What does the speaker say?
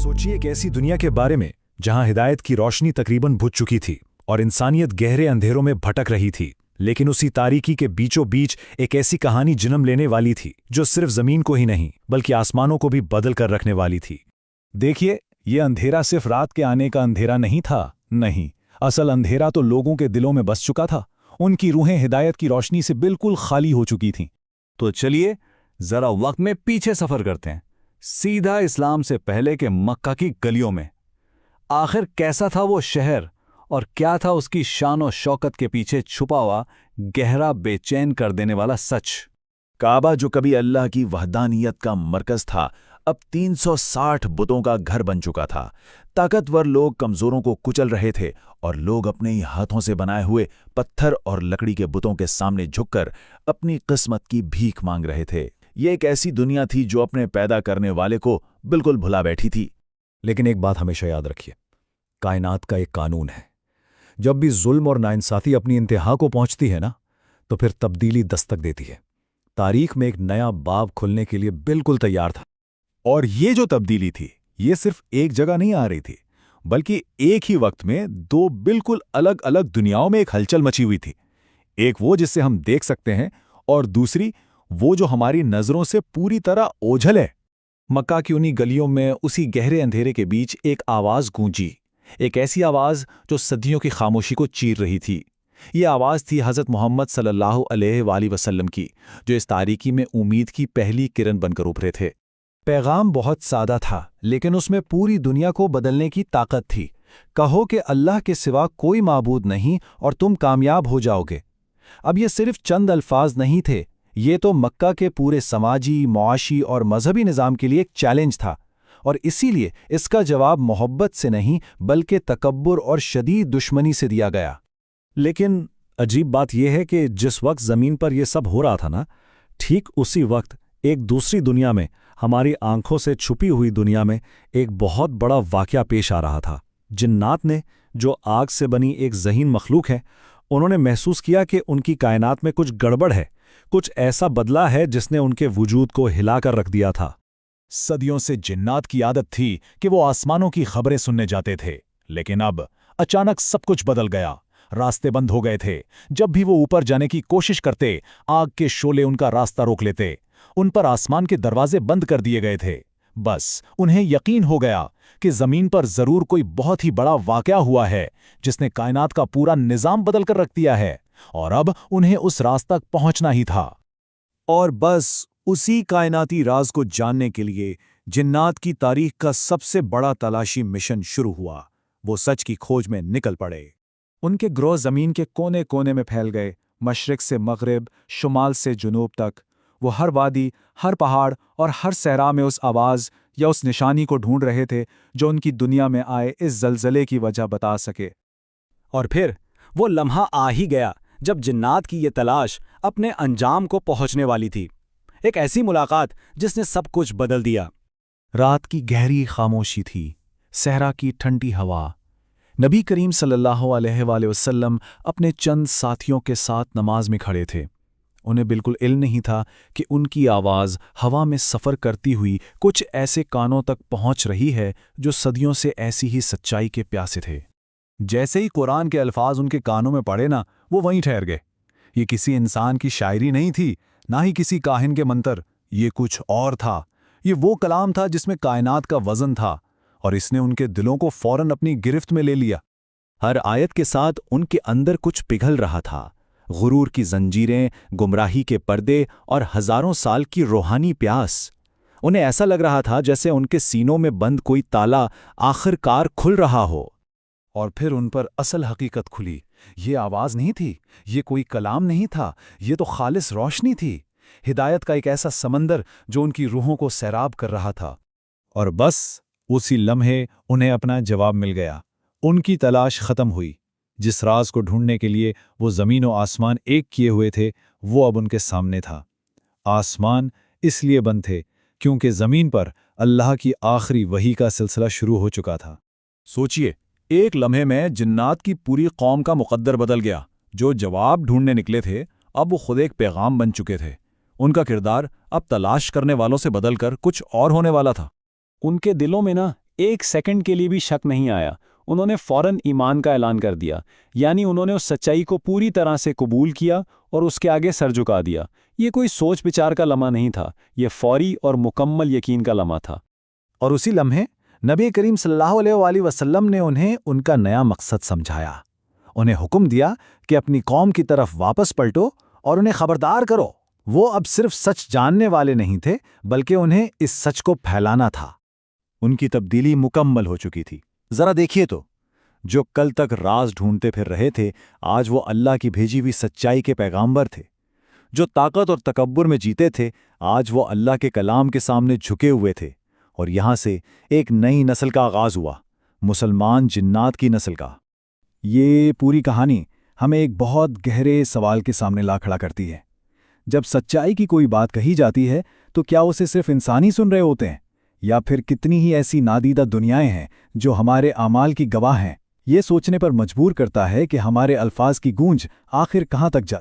सोचिए एक ऐसी दुनिया के बारे में जहां हिदायत की रोशनी तकरीबन बुझ चुकी थी और इंसानियत गहरे अंधेरों में भटक रही थी। लेकिन उसी तारीकी के बीचों बीच एक ऐसी कहानी जन्म लेने वाली थी जो सिर्फ जमीन को ही नहीं बल्कि आसमानों को भी बदल कर रखने वाली थी। देखिए, ये अंधेरा सिर्फ रात के आने का अंधेरा नहीं था। नहीं, असल अंधेरा तो लोगों के दिलों में बस चुका था। उनकी रूहें हिदायत की रोशनी से बिल्कुल खाली हो चुकी थीं। तो चलिए जरा वक्त में पीछे सफर करते हैं, सीधा इस्लाम से पहले के मक्का की गलियों में। आखिर कैसा था वो शहर और क्या था उसकी शान और शौकत के पीछे छुपा हुआ गहरा बेचैन कर देने वाला सच। काबा जो कभी अल्लाह की वहदानियत का मरकज था, अब 360 बुतों का घर बन चुका था। ताकतवर लोग कमजोरों को कुचल रहे थे और लोग अपने ही हाथों से बनाए हुए पत्थर और लकड़ी के बुतों के सामने झुककर अपनी किस्मत की भीख मांग रहे थे। ये एक ऐसी दुनिया थी जो अपने पैदा करने वाले को बिल्कुल भुला बैठी थी। लेकिन एक बात हमेशा याद रखिए, कायनात का एक कानून है, जब भी जुल्म और नाइंसाफी अपनी इंतहा को पहुंचती है ना, तो फिर तब्दीली दस्तक देती है। तारीख में एक नया बाब खुलने के लिए बिल्कुल तैयार था। और ये जो तब्दीली थी, ये सिर्फ एक जगह नहीं आ रही थी, बल्कि एक ही वक्त में दो बिल्कुल अलग अलग दुनियाओं में एक हलचल मची हुई थी। एक वो जिसे हम देख सकते हैं और दूसरी वो जो हमारी नजरों से पूरी तरह ओझल है। मक्का की उन्हीं गलियों में उसी गहरे अंधेरे के बीच एक आवाज गूंजी, एक ऐसी आवाज जो सदियों की खामोशी को चीर रही थी। ये आवाज थी हज़रत मोहम्मद सल्लल्लाहु अलैहि वसल्लम की, जो इस तारीकी में उम्मीद की पहली किरण बनकर उभरे थे। पैगाम बहुत सादा था, लेकिन उसमें पूरी दुनिया को बदलने की ताकत थी। कहो कि अल्लाह के सिवा कोई माबूद नहीं और तुम कामयाब हो जाओगे। अब ये सिर्फ चंद अल्फाज नहीं थे, ये तो मक्का के पूरे समाजी, मुआशी और मजहबी निज़ाम के लिए एक चैलेंज था। और इसीलिए इसका जवाब मोहब्बत से नहीं बल्कि तकब्बुर और शदीद दुश्मनी से दिया गया। लेकिन अजीब बात यह है कि जिस वक्त ज़मीन पर यह सब हो रहा था ना, ठीक उसी वक्त एक दूसरी दुनिया में, हमारी आंखों से छुपी हुई दुनिया में, एक बहुत बड़ा वाक़या पेश आ रहा था। जिन्नात ने, जो आग से बनी एक ज़हीन मखलूक है, उन्होंने महसूस किया कि उनकी कायनात में कुछ गड़बड़ है, कुछ ऐसा बदला है जिसने उनके वजूद को हिलाकर रख दिया था। सदियों से जिन्नात की आदत थी कि वो आसमानों की खबरें सुनने जाते थे, लेकिन अब अचानक सब कुछ बदल गया। रास्ते बंद हो गए थे। जब भी वो ऊपर जाने की कोशिश करते, आग के शोले उनका रास्ता रोक लेते। उन पर आसमान के दरवाजे बंद कर दिए गए थे। बस उन्हें यकीन हो गया कि जमीन पर जरूर कोई बहुत ही बड़ा वाकया हुआ है जिसने कायनात का पूरा निजाम बदल कर रख दिया है, और अब उन्हें उस राज तक पहुंचना ही था। और बस उसी कायनाती राज को जानने के लिए जिन्नात की तारीख का सबसे बड़ा तलाशी मिशन शुरू हुआ। वो सच की खोज में निकल पड़े। उनके ग्रोह जमीन के कोने कोने में फैल गए, मशरिक से मगरिब, शुमाल से जुनूब तक। वो हर वादी, हर पहाड़ और हर सहरा में उस आवाज़ या उस निशानी को ढूंढ रहे थे जो उनकी दुनिया में आए इस जलजले की वजह बता सके। और फिर वो लम्हा आ ही गया जब जिन्नात की ये तलाश अपने अंजाम को पहुंचने वाली थी। एक ऐसी मुलाकात जिसने सब कुछ बदल दिया। रात की गहरी खामोशी थी, सहरा की ठंडी हवा। नबी करीम सल्लल्लाहु अलैहि वसल्लम अपने चंद साथियों के साथ नमाज में खड़े थे। उन्हें बिल्कुल इल्म नहीं था कि उनकी आवाज़ हवा में सफ़र करती हुई कुछ ऐसे कानों तक पहुंच रही है जो सदियों से ऐसी ही सच्चाई के प्यासे थे। जैसे ही कुरान के अल्फाज उनके कानों में पड़े ना, वो वहीं ठहर गए। ये किसी इंसान की शायरी नहीं थी, ना ही किसी काहिन के मंतर। ये कुछ और था। ये वो कलाम था जिसमें कायनात का वज़न था, और इसने उनके दिलों को फौरन अपनी गिरफ्त में ले लिया। हर आयत के साथ उनके अंदर कुछ पिघल रहा था। गुरूर की जंजीरें, गुमराही के पर्दे और हजारों साल की रूहानी प्यास। उन्हें ऐसा लग रहा था जैसे उनके सीनों में बंद कोई ताला आखिरकार खुल रहा हो। और फिर उन पर असल हकीकत खुली। ये आवाज़ नहीं थी, ये कोई कलाम नहीं था, ये तो खालिस रोशनी थी। हिदायत का एक ऐसा समंदर जो उनकी रूहों को सैराब कर रहा था। और बस उसी लम्हे उन्हें अपना जवाब मिल गया। उनकी तलाश खत्म हुई। जिस राज को ढूंढने के लिए वो ज़मीन और आसमान एक किए हुए थे, वो अब उनके सामने था। आसमान इसलिए बंद थे क्योंकि ज़मीन पर अल्लाह की आखिरी वही का सिलसिला शुरू हो चुका था। सोचिए, एक लम्हे में जिन्नात की पूरी कौम का मुकद्दर बदल गया। जो जवाब ढूंढने निकले थे, अब वो खुद एक पैगाम बन चुके थे। उनका किरदार अब तलाश करने वालों से बदलकर कुछ और होने वाला था। उनके दिलों में ना ایک سیکنڈ کے لیے بھی شک نہیں آیا، انہوں نے فوراً ایمان کا اعلان کر دیا، یعنی انہوں نے اس سچائی کو پوری طرح سے قبول کیا اور اس کے آگے سر جھکا دیا۔ یہ کوئی سوچ بچار کا لمحہ نہیں تھا، یہ فوری اور مکمل یقین کا لمحہ تھا۔ اور اسی لمحے نبی کریم صلی اللہ علیہ وآلہ وسلم نے انہیں ان کا نیا مقصد سمجھایا، انہیں حکم دیا کہ اپنی قوم کی طرف واپس پلٹو اور انہیں خبردار کرو۔ وہ اب صرف سچ جاننے والے نہیں تھے، بلکہ انہیں اس سچ کو پھیلانا تھا۔ ان کی تبدیلی مکمل ہو چکی تھی۔ ذرا دیکھیے تو، جو کل تک راز ڈھونڈتے پھر رہے تھے، آج وہ اللہ کی بھیجی ہوئی سچائی کے پیغامبر تھے۔ جو طاقت اور تکبر میں جیتے تھے، آج وہ اللہ کے کلام کے سامنے جھکے ہوئے تھے، اور یہاں سے ایک نئی نسل کا آغاز ہوا، مسلمان جنات کی نسل کا۔ یہ پوری کہانی ہمیں ایک بہت گہرے سوال کے سامنے لا کھڑا کرتی ہے۔ جب سچائی کی کوئی بات کہی جاتی ہے تو کیا اسے صرف انسانی سن رہے ہوتے ہیں، یا پھر کتنی ہی ایسی نادیدہ دنیائیں ہیں جو ہمارے اعمال کی گواہ ہیں؟ یہ سوچنے پر مجبور کرتا ہے کہ ہمارے الفاظ کی گونج آخر کہاں تک جاتی ہے۔